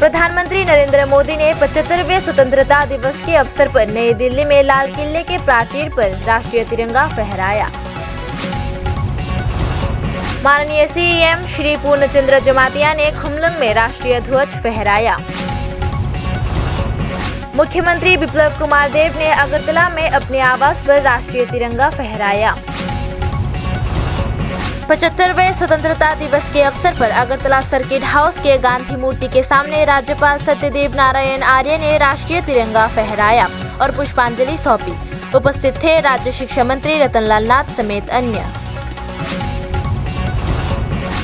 प्रधानमंत्री नरेंद्र मोदी ने 75वें स्वतंत्रता दिवस के अवसर पर नई दिल्ली में लाल किले के प्राचीर पर राष्ट्रीय तिरंगा फहराया। माननीय सीएम श्री पूर्णचंद्र जमातिया ने खुमलुंग में राष्ट्रीय ध्वज फहराया। मुख्यमंत्री बिप्लब कुमार देव ने अगरतला में अपने आवास पर राष्ट्रीय तिरंगा फहराया। 75वें स्वतंत्रता दिवस के अवसर पर अगरतला सर्किट हाउस के गांधी मूर्ति के सामने राज्यपाल सत्यदेव नारायण आर्य ने राष्ट्रीय तिरंगा फहराया और पुष्पांजलि सौंपी। उपस्थित थे राज्य शिक्षा मंत्री रतनलाल नाथ समेत अन्य।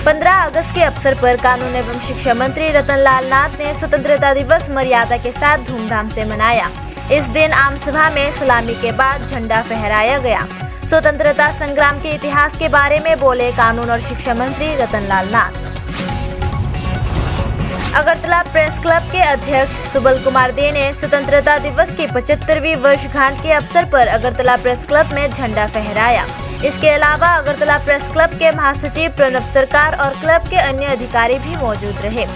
15 अगस्त के अवसर पर कानून एवं शिक्षा मंत्री रतनलाल नाथ ने स्वतंत्रता दिवस मर्यादा के साथ धूमधाम से मनाया। इस दिन आम सभा में सलामी के बाद झंडा फहराया गया। स्वतंत्रता संग्राम के इतिहास के बारे में बोले कानून और शिक्षा मंत्री रतनलाल नाथ। अगरतला प्रेस क्लब के अध्यक्ष सुबल कुमार दे ने स्वतंत्रता दिवस की 75वीं वर्षगांठ के अवसर पर अगरतला प्रेस क्लब में झंडा फहराया। इसके अलावा अगरतला प्रेस क्लब के महासचिव प्रणव सरकार और क्लब के अन्य अधिकारी भी मौजूद रहे।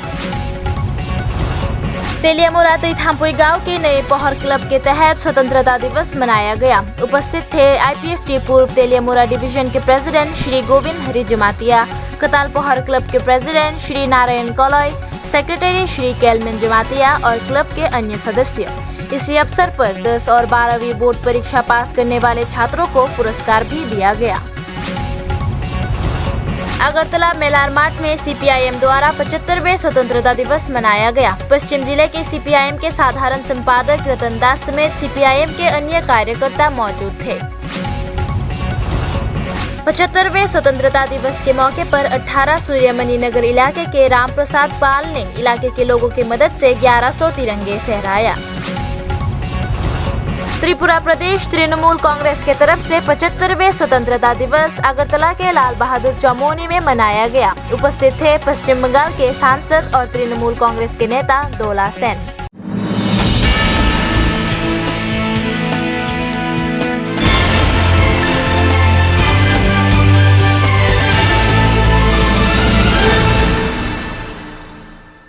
तेलियामुरा तीथामपुई गांव के नए पहर क्लब के तहत स्वतंत्रता दिवस मनाया गया। उपस्थित थे आईपीएफटी पूर्व तेलियामुरा डिवीजन के प्रेसिडेंट श्री गोविंद हरि जमातिया, कताल पहर क्लब के president Shri Narayan कलॉय, secretary Shri calamine Jamatia और क्लब के अन्य सदस्य। इसी अवसर पर 10 और 12वीं बोर्ड परीक्षा पास करने वाले छात्रों को पुरस्कार भी दिया गया। अगरतला मेलार मार्ट में सीपीआईएम द्वारा 75वें स्वतंत्रता दिवस मनाया गया। पश्चिम जिले के सीपीआईएम के साधारण संपादक रतन दास समेत सीपीआईएम के अन्य कार्यकर्ता मौजूद थे। 75वें स्वतंत्रता दिवस के मौके पर 18 सूर्यमणि नगर इलाके के राम प्रसाद पाल ने इलाके के लोगों की मदद से 1100 तिरंगे फहराया। त्रिपुरा प्रदेश तृणमूल कांग्रेस के तरफ से 75वें स्वतंत्रता दिवस अगरतला के लाल बहादुर चौमोनी में मनाया गया। उपस्थित थे पश्चिम बंगाल के सांसद और तृणमूल कांग्रेस के नेता दोला सेन।